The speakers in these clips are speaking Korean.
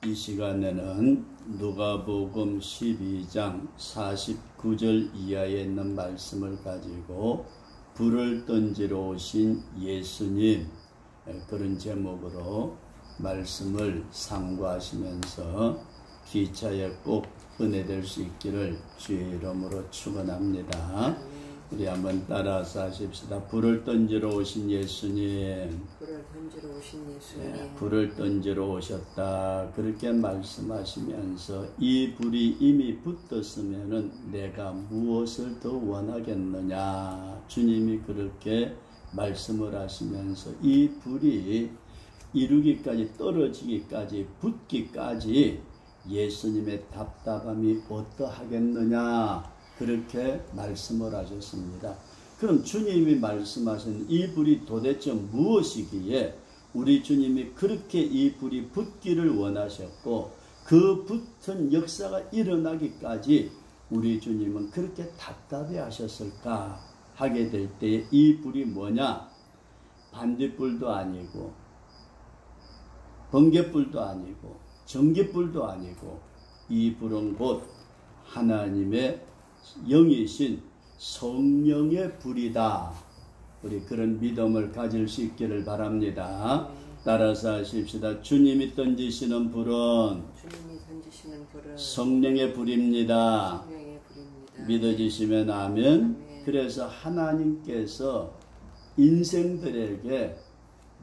이 시간에는 누가복음 12장 49절 이하에 있는 말씀을 가지고 불을 던지러 오신 예수님, 그런 제목으로 말씀을 상고하시면서 기차에 꼭 은혜될 수 있기를 주의 이름으로 축원합니다. 우리 한번 따라서 하십시다. 불을 던지러 오신 예수님. 불을 던지러 오신 예수님. 네, 불을 던지러 오셨다. 그렇게 말씀하시면서 이 불이 이미 붙었으면은 내가 무엇을 더 원하겠느냐. 주님이 그렇게 말씀을 하시면서 이 불이 이루기까지, 떨어지기까지, 붙기까지 예수님의 답답함이 어떠하겠느냐. 그렇게 말씀을 하셨습니다. 그럼 주님이 말씀하신 이 불이 도대체 무엇이기에 우리 주님이 그렇게 이 불이 붙기를 원하셨고 그 붙은 역사가 일어나기까지 우리 주님은 그렇게 답답해 하셨을까 하게 될 때 이 불이 뭐냐? 반딧불도 아니고 번갯불도 아니고 전깃불도 아니고 이 불은 곧 하나님의 영이신 성령의 불이다. 우리 그런 믿음을 가질 수 있기를 바랍니다. 따라서 하십시다. 주님이 던지시는 불은 성령의 불입니다. 믿어지시면 아멘. 그래서 하나님께서 인생들에게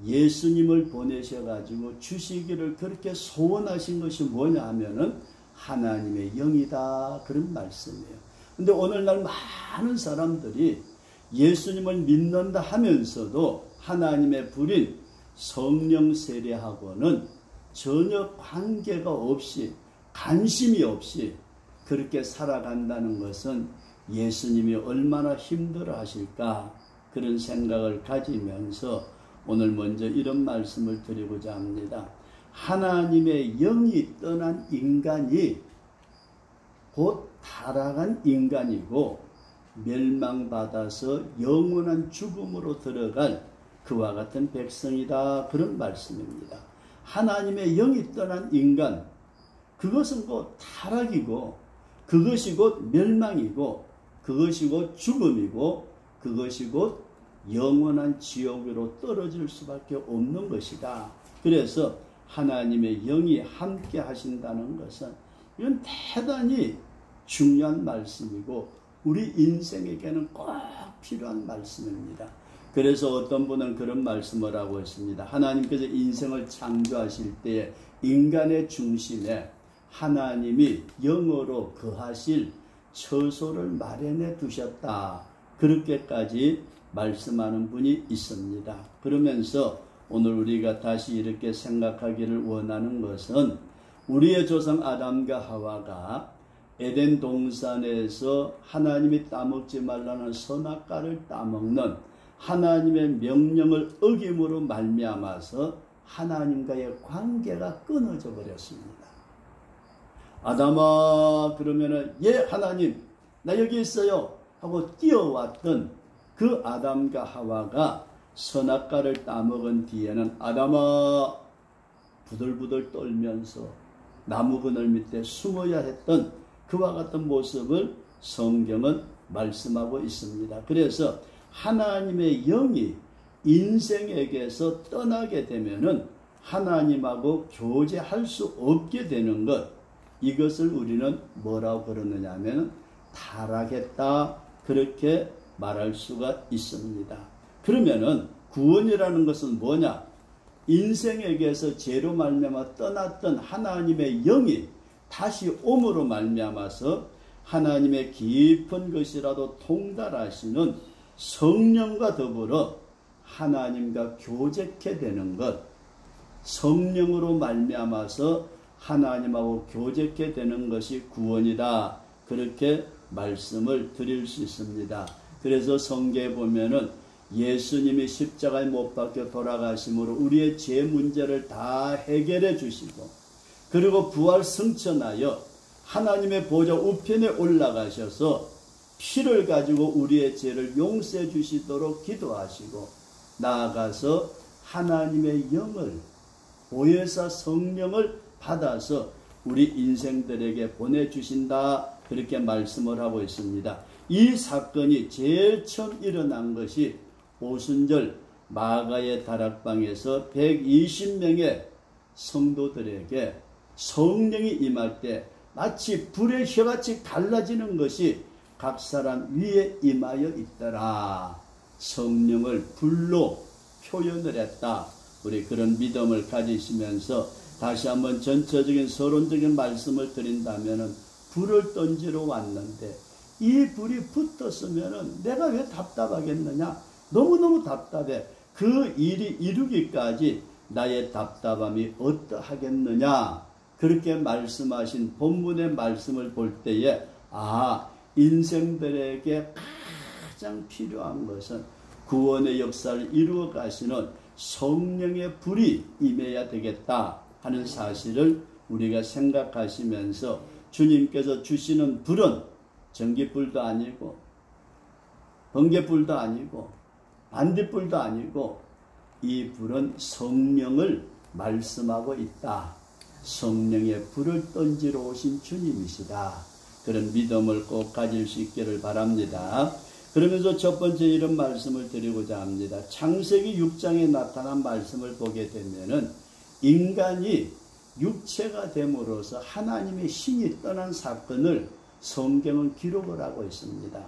예수님을 보내셔가지고 주시기를 그렇게 소원하신 것이 뭐냐 하면은 하나님의 영이다. 그런 말씀이에요. 근데 오늘날 많은 사람들이 예수님을 믿는다 하면서도 하나님의 불인 성령 세례하고는 전혀 관계가 없이, 관심이 없이 그렇게 살아간다는 것은 예수님이 얼마나 힘들어 하실까 그런 생각을 가지면서 오늘 먼저 이런 말씀을 드리고자 합니다. 하나님의 영이 떠난 인간이 곧 타락한 인간이고 멸망받아서 영원한 죽음으로 들어갈 그와 같은 백성이다. 그런 말씀입니다. 하나님의 영이 떠난 인간, 그것은 곧 타락이고 그것이 곧 멸망이고 그것이 곧 죽음이고 그것이 곧 영원한 지옥으로 떨어질 수밖에 없는 것이다. 그래서 하나님의 영이 함께 하신다는 것은 이건 대단히 중요한 말씀이고 우리 인생에게는 꼭 필요한 말씀입니다. 그래서 어떤 분은 그런 말씀을 하고 있습니다. 하나님께서 인생을 창조하실 때에 인간의 중심에 하나님이 영으로 거하실 처소를 마련해 두셨다. 그렇게까지 말씀하는 분이 있습니다. 그러면서 오늘 우리가 다시 이렇게 생각하기를 원하는 것은 우리의 조상 아담과 하와가 에덴 동산에서 하나님이 따먹지 말라는 선악과를 따먹는 하나님의 명령을 어김으로 말미암아서 하나님과의 관계가 끊어져 버렸습니다. 아담아, 그러면은 예 하나님 나 여기 있어요 하고 뛰어왔던 그 아담과 하와가 선악과를 따먹은 뒤에는 아담아 부들부들 떨면서 나무 그늘 밑에 숨어야 했던 그와 같은 모습을 성경은 말씀하고 있습니다. 그래서 하나님의 영이 인생에게서 떠나게 되면은 하나님하고 교제할 수 없게 되는 것, 이것을 우리는 뭐라고 그러느냐 하면 타락했다. 그렇게 말할 수가 있습니다. 그러면은 구원이라는 것은 뭐냐? 인생에게서 죄로 말미암아 떠났던 하나님의 영이 다시 옴으로 말미암아서 하나님의 깊은 것이라도 통달하시는 성령과 더불어 하나님과 교제케 되는 것, 성령으로 말미암아서 하나님하고 교제케 되는 것이 구원이다. 그렇게 말씀을 드릴 수 있습니다. 그래서 성경에 보면은 예수님이 십자가에 못 박혀 돌아가심으로 우리의 죄 문제를 다 해결해 주시고 그리고 부활 승천하여 하나님의 보좌 우편에 올라가셔서 피를 가지고 우리의 죄를 용서해 주시도록 기도하시고 나아가서 하나님의 영을 보혜사 성령을 받아서 우리 인생들에게 보내주신다. 그렇게 말씀을 하고 있습니다. 이 사건이 제일 처음 일어난 것이 오순절 마가의 다락방에서 120명의 성도들에게 성령이 임할 때 마치 불의 혀같이 갈라지는 것이 각 사람 위에 임하여 있더라. 성령을 불로 표현을 했다. 우리 그런 믿음을 가지시면서 다시 한번 전체적인 서론적인 말씀을 드린다면 불을 던지러 왔는데 이 불이 붙었으면 내가 왜 답답하겠느냐? 너무너무 답답해. 그 일이 이루기까지 나의 답답함이 어떠하겠느냐? 그렇게 말씀하신 본문의 말씀을 볼 때에 인생들에게 가장 필요한 것은 구원의 역사를 이루어 가시는 성령의 불이 임해야 되겠다 하는 사실을 우리가 생각하시면서 주님께서 주시는 불은 전기불도 아니고 번개불도 아니고 반딧불도 아니고 이 불은 성령을 말씀하고 있다. 성령의 불을 던지러 오신 주님이시다. 그런 믿음을 꼭 가질 수 있기를 바랍니다. 그러면서 첫 번째 이런 말씀을 드리고자 합니다. 창세기 6장에 나타난 말씀을 보게 되면은 인간이 육체가 됨으로써 하나님의 신이 떠난 사건을 성경은 기록을 하고 있습니다.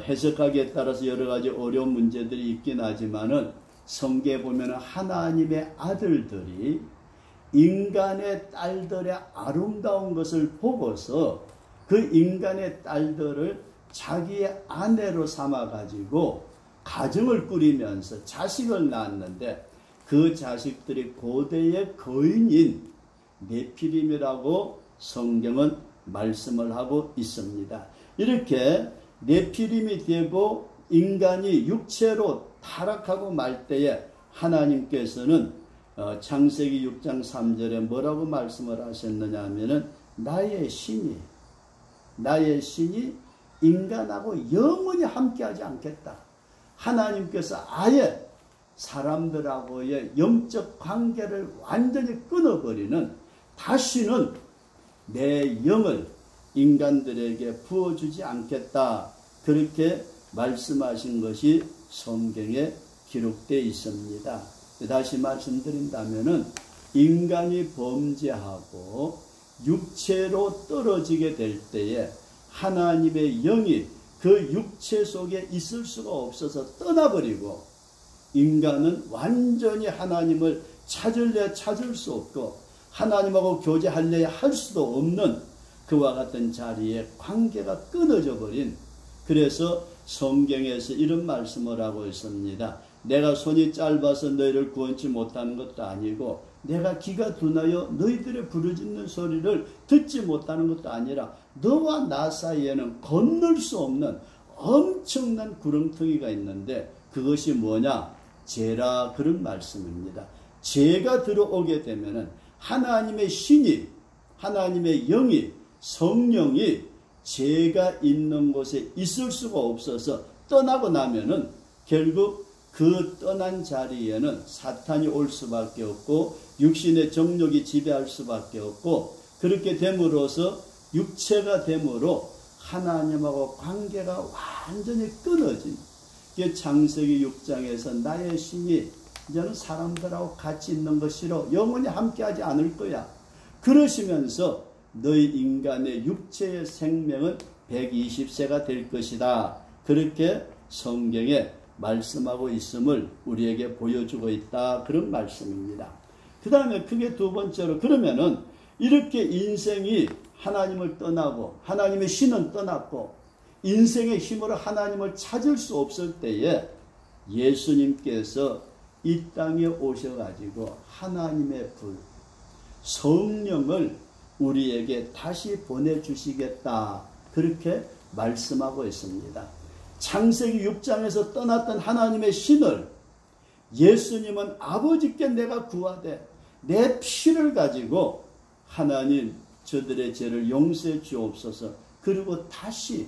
해석하기에 따라서 여러 가지 어려운 문제들이 있긴 하지만은 성경에 보면은 하나님의 아들들이 인간의 딸들의 아름다운 것을 보고서 그 인간의 딸들을 자기의 아내로 삼아가지고 가정을 꾸리면서 자식을 낳았는데 그 자식들이 고대의 거인인 네피림이라고 성경은 말씀을 하고 있습니다. 이렇게 네피림이 되고 인간이 육체로 타락하고 말 때에 하나님께서는 창세기 6장 3절에 뭐라고 말씀을 하셨느냐 하면은 나의 신이 인간하고 영원히 함께하지 않겠다. 하나님께서 아예 사람들하고의 영적 관계를 완전히 끊어버리는, 다시는 내 영을 인간들에게 부어주지 않겠다. 그렇게 말씀하신 것이 성경에 기록되어 있습니다. 다시 말씀드린다면은 인간이 범죄하고 육체로 떨어지게 될 때에 하나님의 영이 그 육체 속에 있을 수가 없어서 떠나버리고 인간은 완전히 하나님을 찾을래 찾을 수 없고 하나님하고 교제할래 할 수도 없는 그와 같은 자리에 관계가 끊어져 버린, 그래서 성경에서 이런 말씀을 하고 있습니다. 내가 손이 짧아서 너희를 구원치 못하는 것도 아니고 내가 귀가 둔하여 너희들의 부르짖는 소리를 듣지 못하는 것도 아니라 너와 나 사이에는 건널 수 없는 엄청난 구렁텅이가 있는데 그것이 뭐냐? 죄라, 그런 말씀입니다. 죄가 들어오게 되면은 하나님의 신이, 하나님의 영이, 성령이 죄가 있는 곳에 있을 수가 없어서 떠나고 나면은 결국 그 떠난 자리에는 사탄이 올 수밖에 없고 육신의 정욕이 지배할 수밖에 없고, 그렇게 됨으로써 육체가 됨으로 하나님하고 관계가 완전히 끊어진, 창세기 6장에서 나의 신이 이제는 사람들하고 같이 있는 것 싫어, 영원히 함께하지 않을 거야. 그러시면서 너희 인간의 육체의 생명은 120세가 될 것이다. 그렇게 성경에 말씀하고 있음을 우리에게 보여주고 있다. 그런 말씀입니다. 그 다음에 크게 두 번째로, 그러면은 이렇게 인생이 하나님을 떠나고 하나님의 신은 떠났고 인생의 힘으로 하나님을 찾을 수 없을 때에 예수님께서 이 땅에 오셔가지고 하나님의 불, 성령을 우리에게 다시 보내주시겠다. 그렇게 말씀하고 있습니다. 창세기 6장에서 떠났던 하나님의 신을 예수님은 아버지께 내가 구하되 내 피를 가지고 하나님 저들의 죄를 용서해 주옵소서, 그리고 다시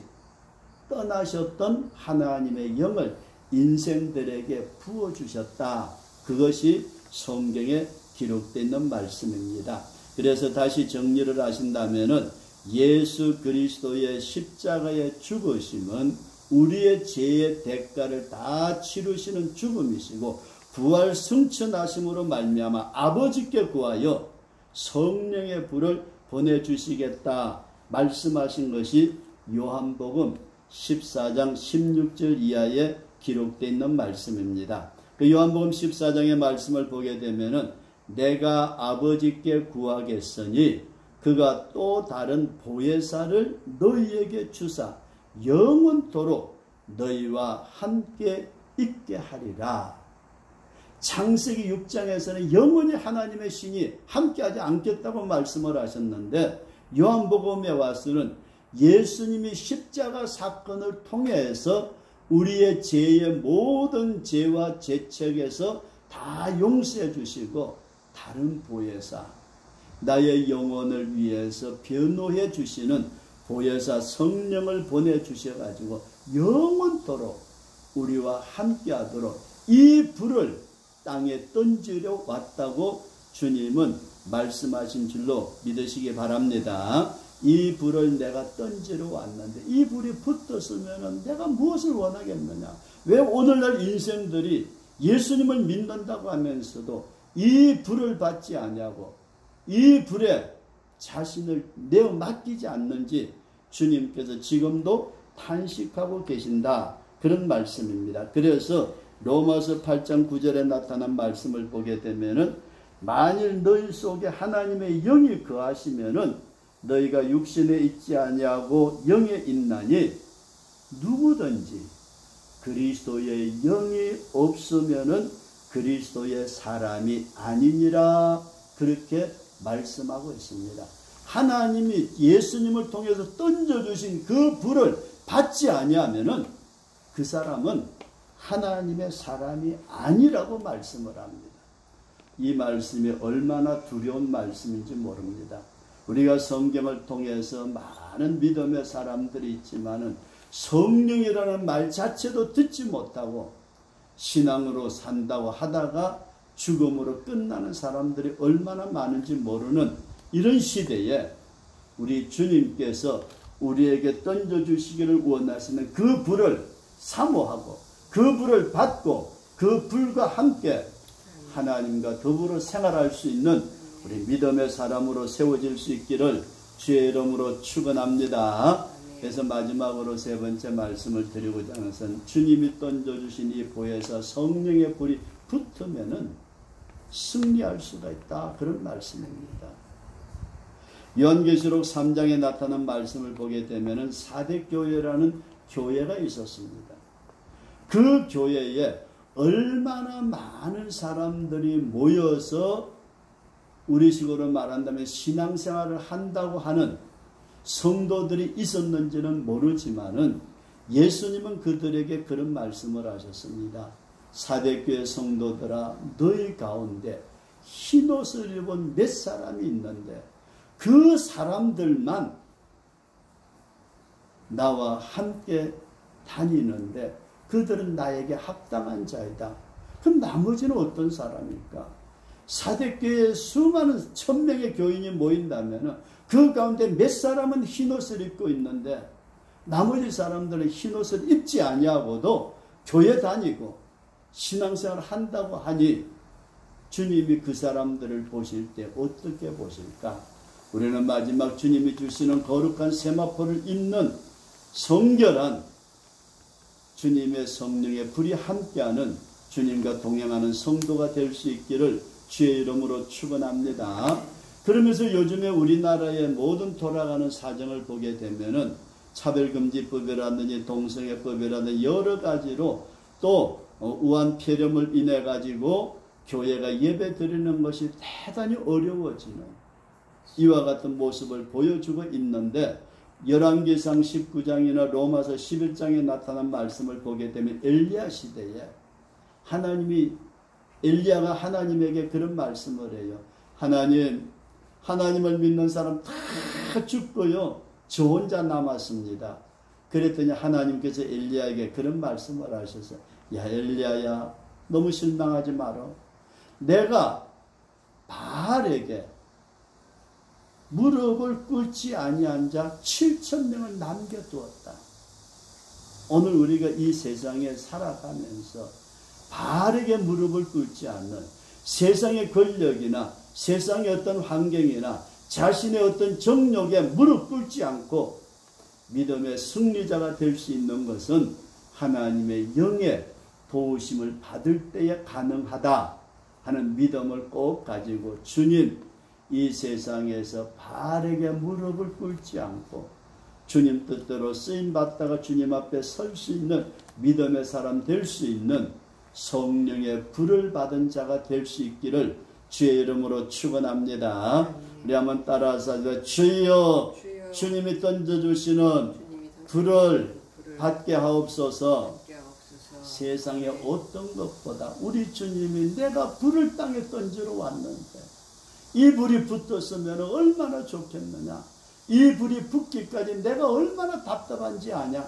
떠나셨던 하나님의 영을 인생들에게 부어주셨다. 그것이 성경에 기록되어 있는 말씀입니다. 그래서 다시 정리를 하신다면은 예수 그리스도의 십자가의 죽으심은 우리의 죄의 대가를 다 치르시는 죽음이시고 부활 승천하심으로 말미암아 아버지께 구하여 성령의 불을 보내주시겠다 말씀하신 것이 요한복음 14장 16절 이하에 기록되어 있는 말씀입니다. 그 요한복음 14장의 말씀을 보게 되면은 내가 아버지께 구하겠으니 그가 또 다른 보혜사를 너희에게 주사 영원토록 너희와 함께 있게 하리라. 창세기 6장에서는 영원히 하나님의 신이 함께하지 않겠다고 말씀을 하셨는데 요한복음에 와서는 예수님이 십자가 사건을 통해서 우리의 죄의 모든 죄와 죄책에서 다 용서해 주시고 다른 보혜사, 나의 영혼을 위해서 변호해 주시는 보혜사 성령을 보내주셔가지고 영원토록 우리와 함께하도록 이 불을 땅에 던지려 왔다고 주님은 말씀하신 줄로 믿으시기 바랍니다. 이 불을 내가 던지러 왔는데 이 불이 붙었으면 내가 무엇을 원하겠느냐? 왜 오늘날 인생들이 예수님을 믿는다고 하면서도 이 불을 받지 않냐고, 이 불에 자신을 내어 맡기지 않는지 주님께서 지금도 탄식하고 계신다, 그런 말씀입니다. 그래서 로마서 8장 9절에 나타난 말씀을 보게 되면은 만일 너희 속에 하나님의 영이 거하시면은 너희가 육신에 있지 아니하고 영에 있나니 누구든지 그리스도의 영이 없으면은 그리스도의 사람이 아니니라, 그렇게 말씀하고 있습니다. 하나님이 예수님을 통해서 던져주신 그 불을 받지 아니하면은 그 사람은 하나님의 사람이 아니라고 말씀을 합니다. 이 말씀이 얼마나 두려운 말씀인지 모릅니다. 우리가 성경을 통해서 많은 믿음의 사람들이 있지만은 성령이라는 말 자체도 듣지 못하고 신앙으로 산다고 하다가 죽음으로 끝나는 사람들이 얼마나 많은지 모르는 이런 시대에 우리 주님께서 우리에게 던져주시기를 원하시는 그 불을 사모하고 그 불을 받고 그 불과 함께 하나님과 더불어 생활할 수 있는 우리 믿음의 사람으로 세워질 수 있기를 주의 이름으로 축원합니다. 그래서 마지막으로 세 번째 말씀을 드리고자 하는 것은 주님이 던져주신 이 보혜사 성령의 불이 붙으면은 승리할 수가 있다, 그런 말씀입니다. 요한계시록 3장에 나타난 말씀을 보게 되면은 사대교회라는 교회가 있었습니다. 그 교회에 얼마나 많은 사람들이 모여서 우리식으로 말한다면 신앙생활을 한다고 하는 성도들이 있었는지는 모르지만은 예수님은 그들에게 그런 말씀을 하셨습니다. 사대교회 성도들아, 너희 가운데 흰옷을 입은 몇 사람이 있는데 그 사람들만 나와 함께 다니는데 그들은 나에게 합당한 자이다. 그럼 나머지는 어떤 사람일까? 사대교회에 수많은 1000명의 교인이 모인다면 그 가운데 몇 사람은 흰옷을 입고 있는데 나머지 사람들은 흰옷을 입지 아니하고도 교회 다니고 신앙생활을 한다고 하니 주님이 그 사람들을 보실 때 어떻게 보실까? 우리는 마지막 주님이 주시는 거룩한 세마포를 입는 성결한 주님의 성령의 불이 함께하는 주님과 동행하는 성도가 될 수 있기를 주의 이름으로 축원합니다. 그러면서 요즘에 우리나라의 모든 돌아가는 사정을 보게 되면은 차별금지법이라든지 동성애법이라든지 여러 가지로 또 우한 폐렴을 인해 가지고 교회가 예배 드리는 것이 대단히 어려워지는 이와 같은 모습을 보여주고 있는데 열왕기상 19장이나 로마서 11장에 나타난 말씀을 보게 되면 엘리야 시대에 엘리야가 하나님에게 그런 말씀을 해요. 하나님을 믿는 사람 다 죽고요, 저 혼자 남았습니다. 그랬더니 하나님께서 엘리야에게 그런 말씀을 하셔서 야 엘리야야, 너무 실망하지 마라. 내가 바알에게 무릎을 꿇지 아니한 자 7,000명을 남겨두었다. 오늘 우리가 이 세상에 살아가면서 바알에게 무릎을 꿇지 않는 세상의 권력이나 세상의 어떤 환경이나 자신의 어떤 정욕에 무릎 꿇지 않고 믿음의 승리자가 될 수 있는 것은 하나님의 영의 도우심을 받을 때에 가능하다 하는 믿음을 꼭 가지고 주님, 이 세상에서 바알에게 무릎을 꿇지 않고 주님 뜻대로 쓰임받다가 주님 앞에 설 수 있는 믿음의 사람 될 수 있는 성령의 불을 받은 자가 될 수 있기를 주의 이름으로 축원합니다. 우리 한번 따라서 주여, 주님이 던져주시는 불을 받게 하옵소서. 세상의 어떤 것보다 우리 주님이 내가 불을 땅에 던지러 왔는데 이 불이 붙었으면 얼마나 좋겠느냐. 이 불이 붙기까지 내가 얼마나 답답한지 아냐.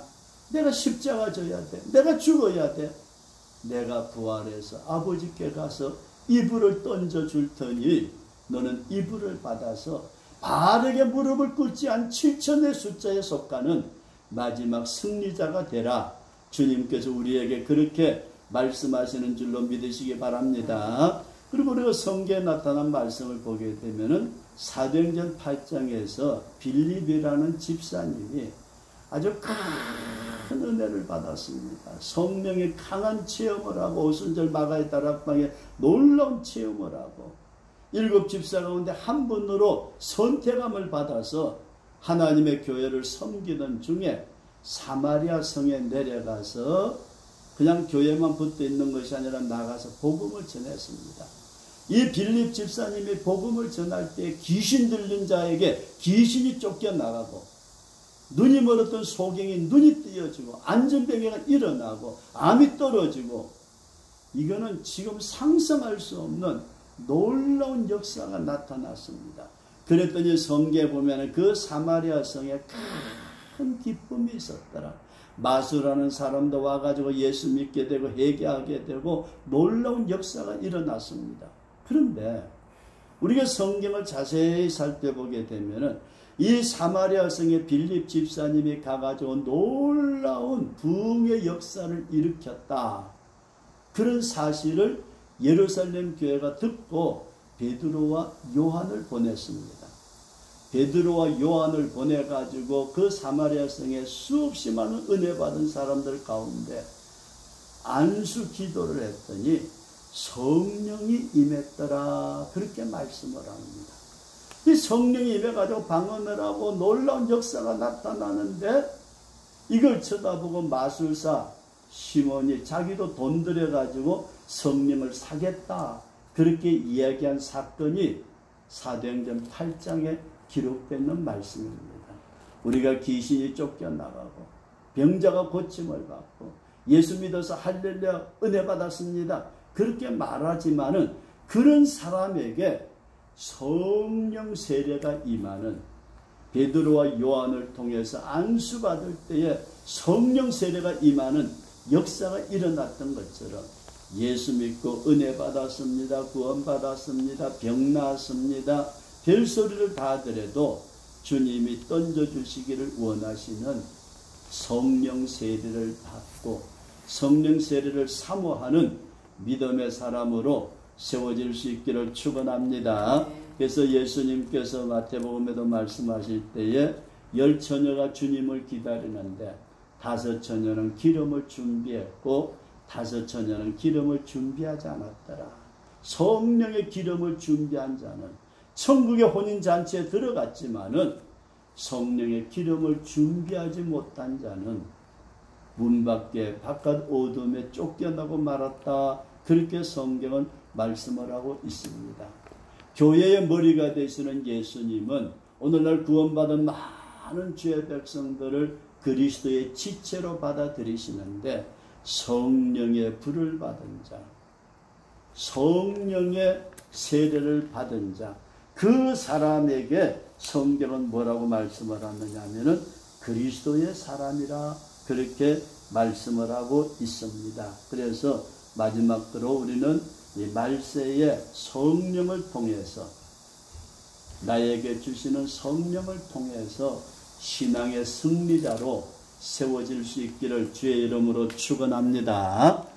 내가 십자가 져야 돼. 내가 죽어야 돼. 내가 부활해서 아버지께 가서 이 불을 던져줄 테니 너는 이 불을 받아서 바알에게 무릎을 꿇지 않은 7,000의 숫자에 속하는 마지막 승리자가 되라. 주님께서 우리에게 그렇게 말씀하시는 줄로 믿으시기 바랍니다. 그리고 우리가 성경에 나타난 말씀을 보게 되면은 사도행전 8장에서 빌립이라는 집사님이 아주 큰 은혜를 받았습니다. 성령의 강한 체험을 하고 오순절 마가의 다락방에 놀라운 체험을 하고 7 집사 가운데 한 분으로 선택함을 받아서 하나님의 교회를 섬기던 중에 사마리아 성에 내려가서 그냥 교회만 붙어 있는 것이 아니라 나가서 복음을 전했습니다. 이 빌립 집사님이 복음을 전할 때 귀신 들린 자에게 귀신이 쫓겨나가고 눈이 멀었던 소경이 눈이 띄어지고 안전병이가 일어나고 암이 떨어지고 이거는 지금 상상할 수 없는 놀라운 역사가 나타났습니다. 그랬더니 성경에 보면 그 사마리아 성에 큰 기쁨이 있었더라. 마수라는 사람도 와가지고 예수 믿게 되고 회개하게 되고 놀라운 역사가 일어났습니다. 그런데 우리가 성경을 자세히 살펴보게 되면은 이 사마리아 성의 빌립 집사님이 가가지고 놀라운 부흥의 역사를 일으켰다. 그런 사실을 예루살렘 교회가 듣고 베드로와 요한을 보냈습니다. 베드로와 요한을 보내가지고 그 사마리아 성에 수없이 많은 은혜 받은 사람들 가운데 안수 기도를 했더니 성령이 임했더라. 그렇게 말씀을 합니다. 이 성령이 임해가지고 방언을 하고 놀라운 역사가 나타나는데 이걸 쳐다보고 마술사 시몬이 자기도 돈 들여가지고 성령을 사겠다. 그렇게 이야기한 사건이 사도행전 8장에 기록되어 있는 말씀입니다. 우리가 귀신이 쫓겨나가고 병자가 고침을 받고 예수 믿어서 할렐루야 은혜 받았습니다. 그렇게 말하지만은 그런 사람에게 성령 세례가 임하는 베드로와 요한을 통해서 안수받을 때에 성령 세례가 임하는 역사가 일어났던 것처럼 예수 믿고 은혜 받았습니다. 구원 받았습니다. 병 나았습니다. 별소리를 다 하더라도 주님이 던져주시기를 원하시는 성령 세례를 받고 성령 세례를 사모하는 믿음의 사람으로 세워질 수 있기를 축원합니다. 그래서 예수님께서 마태복음에도 말씀하실 때에 10 처녀가 주님을 기다리는데 5 처녀는 기름을 준비했고 5 처녀는 기름을 준비하지 않았더라. 성령의 기름을 준비한 자는 천국의 혼인잔치에 들어갔지만은 성령의 기름을 준비하지 못한 자는 문 밖에 바깥 어둠에 쫓겨나고 말았다. 그렇게 성경은 말씀을 하고 있습니다. 교회의 머리가 되시는 예수님은 오늘날 구원받은 많은 주의 백성들을 그리스도의 지체로 받아들이시는데 성령의 불을 받은 자, 성령의 세례를 받은 자, 그 사람에게 성경은 뭐라고 말씀을 하느냐 하면은 그리스도의 사람이라 그렇게 말씀을 하고 있습니다. 그래서 마지막으로 우리는 이 말세에 성령을 통해서 나에게 주시는 성령을 통해서 신앙의 승리자로 세워질 수 있기를 주의 이름으로 축원합니다.